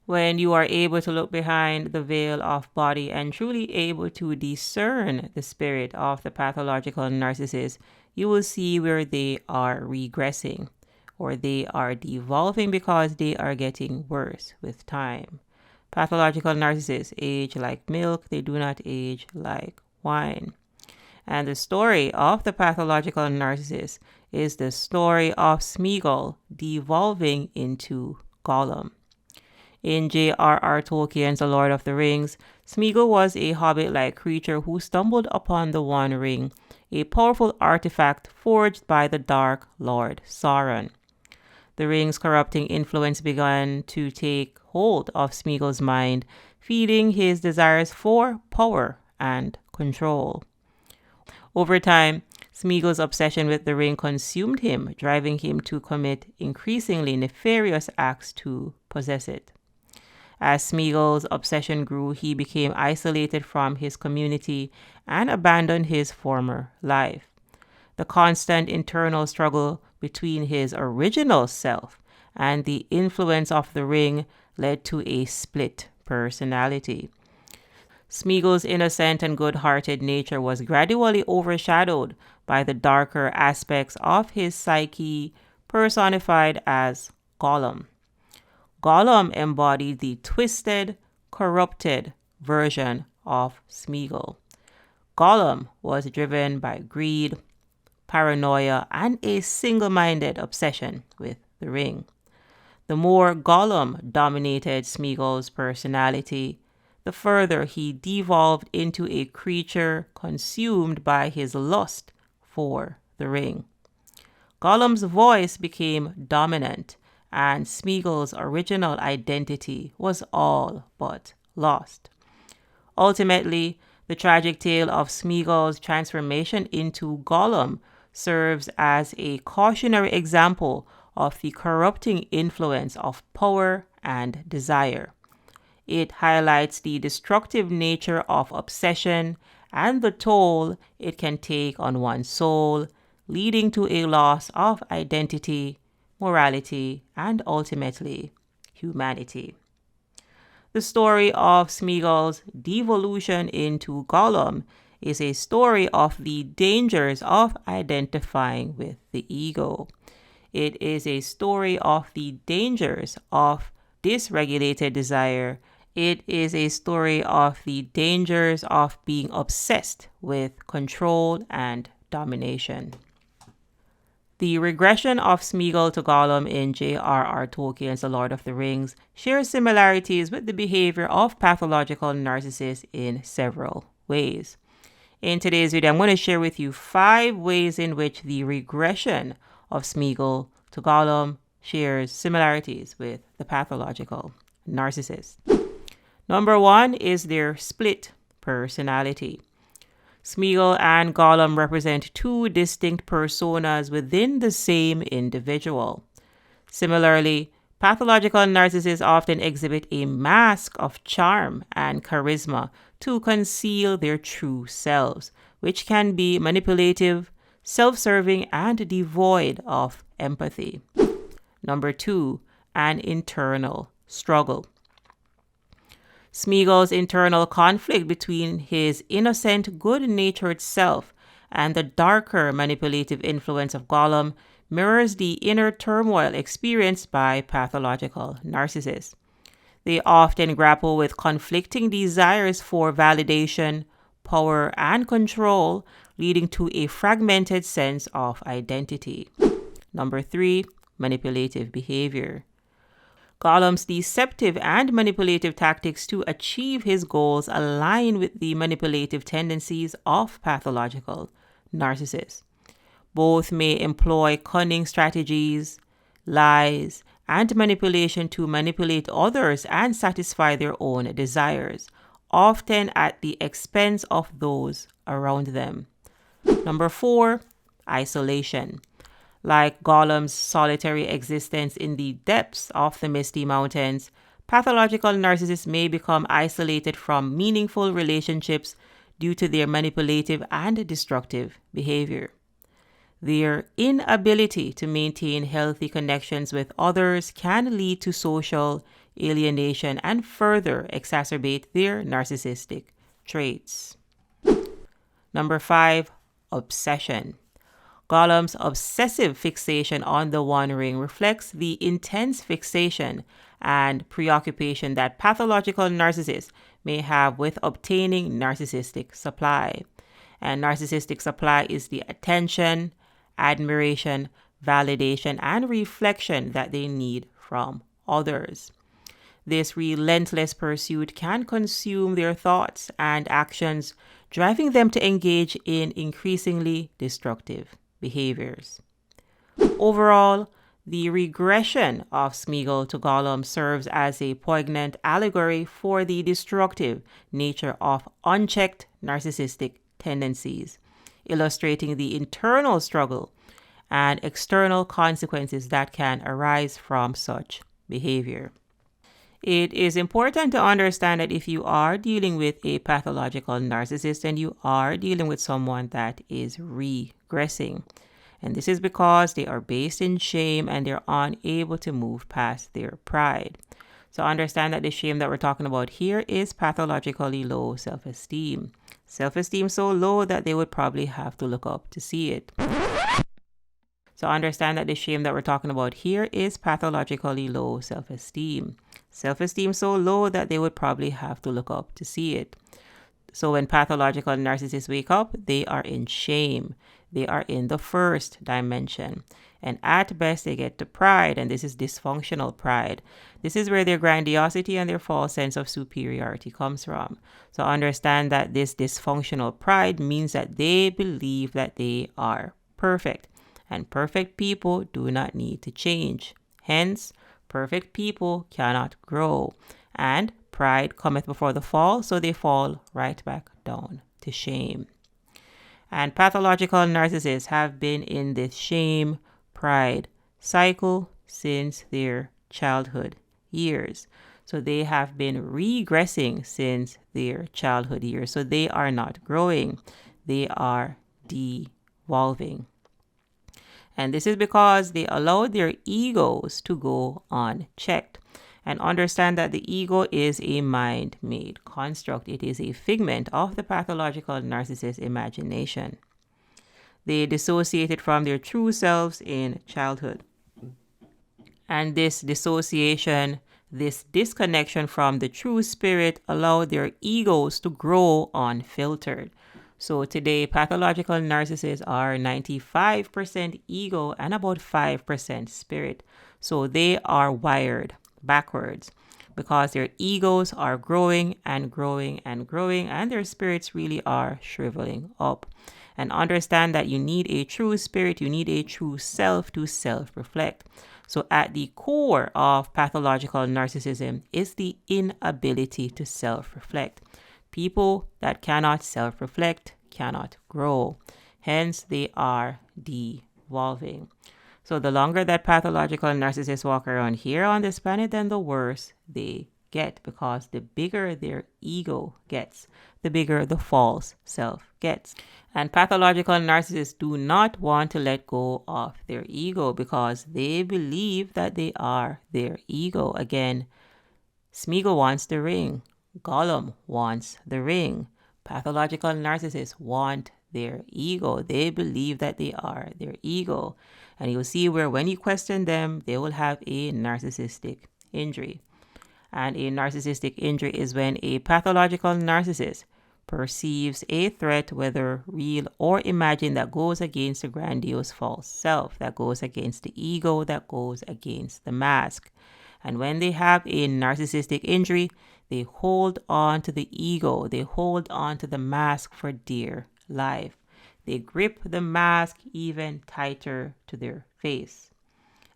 When you are able to look behind the veil of body and truly able to discern the spirit of the pathological narcissist, you will see where they are regressing or they are devolving because they are getting worse with time. Pathological narcissists age like milk, they do not age like wine. And the story of the pathological narcissist is the story of Smeagol devolving into Gollum. In J.R.R. Tolkien's The Lord of the Rings, Smeagol was a hobbit-like creature who stumbled upon the One Ring, a powerful artifact forged by the Dark Lord Sauron. The ring's corrupting influence began to take hold of Smeagol's mind, feeding his desires for power and control. Over time, Smeagol's obsession with the ring consumed him, driving him to commit increasingly nefarious acts to possess it. As Smeagol's obsession grew, he became isolated from his community and abandoned his former life. The constant internal struggle between his original self and the influence of the ring led to a split personality. Smeagol's innocent and good-hearted nature was gradually overshadowed by the darker aspects of his psyche, personified as Gollum. Gollum embodied the twisted, corrupted version of Smeagol. Gollum was driven by greed, paranoia, and a single-minded obsession with the ring. The more Gollum dominated Smeagol's personality, the further he devolved into a creature consumed by his lust for the ring. Gollum's voice became dominant, and Smeagol's original identity was all but lost. Ultimately, the tragic tale of Smeagol's transformation into Gollum serves as a cautionary example of the corrupting influence of power and desire. It highlights the destructive nature of obsession and the toll it can take on one's soul, leading to a loss of identity, morality, and ultimately, humanity. The story of Smeagol's devolution into Gollum is a story of the dangers of identifying with the ego. It is a story of the dangers of dysregulated desire. It is a story of the dangers of being obsessed with control and domination. The regression of Smeagol to Gollum in J.R.R. Tolkien's The Lord of the Rings shares similarities with the behavior of pathological narcissists in several ways. In today's video, I'm going to share with you 5 ways in which the regression of Smeagol to Gollum shares similarities with the pathological narcissist. Number 1 is their split personality. Smeagol and Gollum represent 2 distinct personas within the same individual. Similarly, pathological narcissists often exhibit a mask of charm and charisma to conceal their true selves, which can be manipulative, self-serving, and devoid of empathy. Number 2, an internal struggle. Smeagol's internal conflict between his innocent, good-natured self and the darker manipulative influence of Gollum mirrors the inner turmoil experienced by pathological narcissists. They often grapple with conflicting desires for validation, power, and control, leading to a fragmented sense of identity. Number 3, manipulative behavior. Gollum's deceptive and manipulative tactics to achieve his goals align with the manipulative tendencies of pathological narcissists. Both may employ cunning strategies, lies, and manipulation to manipulate others and satisfy their own desires, often at the expense of those around them. Number 4, isolation. Like Gollum's solitary existence in the depths of the Misty Mountains, pathological narcissists may become isolated from meaningful relationships due to their manipulative and destructive behavior. Their inability to maintain healthy connections with others can lead to social, alienation, and further exacerbate their narcissistic traits. Number 5, obsession. Gollum's obsessive fixation on the One Ring reflects the intense fixation and preoccupation that pathological narcissists may have with obtaining narcissistic supply. And narcissistic supply is the attention, admiration, validation, and reflection that they need from others. This relentless pursuit can consume their thoughts and actions, driving them to engage in increasingly destructive behaviors. Overall, the regression of Smeagol to Gollum serves as a poignant allegory for the destructive nature of unchecked narcissistic tendencies, illustrating the internal struggle and external consequences that can arise from such behavior. It is important to understand that if you are dealing with a pathological narcissist and you are dealing with someone that is regressing, and this is because they are based in shame and they're unable to move past their pride. So understand that the shame that we're talking about here is pathologically low self-esteem. Self-esteem so low that they would probably have to look up to see it. So understand that the shame that we're talking about here is pathologically low self-esteem. Self-esteem so low that they would probably have to look up to see it. So when pathological narcissists wake up, they are in shame. They are in the first dimension. And at best, they get to pride, and this is dysfunctional pride. This is where their grandiosity and their false sense of superiority comes from. So understand that this dysfunctional pride means that they believe that they are perfect. And perfect people do not need to change. Hence, perfect people cannot grow. And pride cometh before the fall, so they fall right back down to shame. And pathological narcissists have been in this shame, pride cycle since their childhood years. So they have been regressing since their childhood years. So they are not growing. They are devolving. And this is because they allowed their egos to go unchecked. And understand that the ego is a mind-made construct. It is a figment of the pathological narcissist's imagination. They dissociated from their true selves in childhood. And this dissociation, this disconnection from the true spirit allowed their egos to grow unfiltered. So today, pathological narcissists are 95% ego and about 5% spirit. So they are wired backwards because their egos are growing and growing and growing, and their spirits really are shriveling up. And understand that you need a true spirit, you need a true self to self-reflect. So at the core of pathological narcissism is the inability to self-reflect. People that cannot self-reflect cannot grow. Hence, they are devolving. So the longer that pathological narcissists walk around here on this planet, then the worse they get, because the bigger their ego gets, the bigger the false self gets. And pathological narcissists do not want to let go of their ego because they believe that they are their ego. Again, Smeagol wants the ring. Gollum wants the ring. Pathological narcissists want their ego. They believe that they are their ego. And you'll see where when you question them, they will have a narcissistic injury. And a narcissistic injury is when a pathological narcissist perceives a threat, whether real or imagined, that goes against the grandiose false self, that goes against the ego, that goes against the mask. And when they have a narcissistic injury, they hold on to the ego, they hold on to the mask for dear life. They grip the mask even tighter to their face.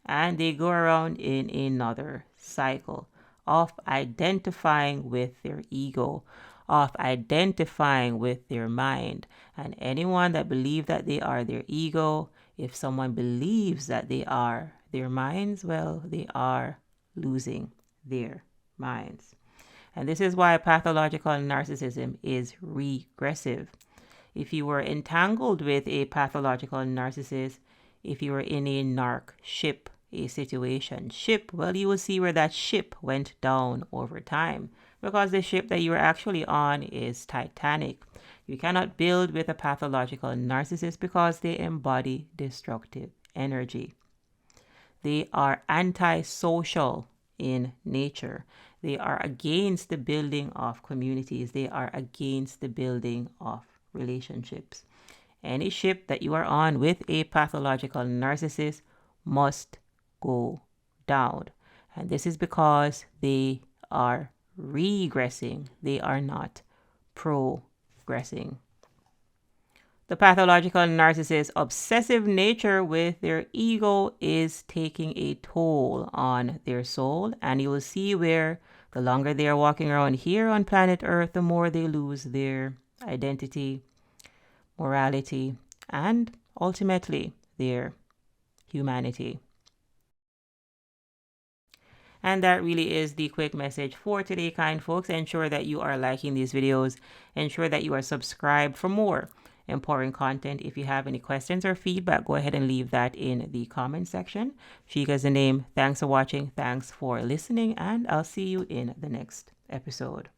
And they go around in another cycle of identifying with their ego, of identifying with their mind. And anyone that believes that they are their ego, if someone believes that they are their minds, well, they are losing their minds. And this is why pathological narcissism is regressive. If you were entangled with a pathological narcissist, if you were in a narc ship, a situation. Ship, well, you will see where that ship went down over time, because the ship that you're actually on is Titanic. You cannot build with a pathological narcissist because they embody destructive energy. They are antisocial in nature. They are against the building of communities. They are against the building of relationships. Any ship that you are on with a pathological narcissist must go down. And this is because they are regressing. They are not progressing. The pathological narcissist's obsessive nature with their ego is taking a toll on their soul. And you will see where the longer they are walking around here on planet Earth, the more they lose their identity, morality, and ultimately their humanity. And that really is the quick message for today, kind folks. Ensure that you are liking these videos. Ensure that you are subscribed for more important content. If you have any questions or feedback, go ahead and leave that in the comment section. Sheikah is the name. Thanks for watching. Thanks for listening. And I'll see you in the next episode.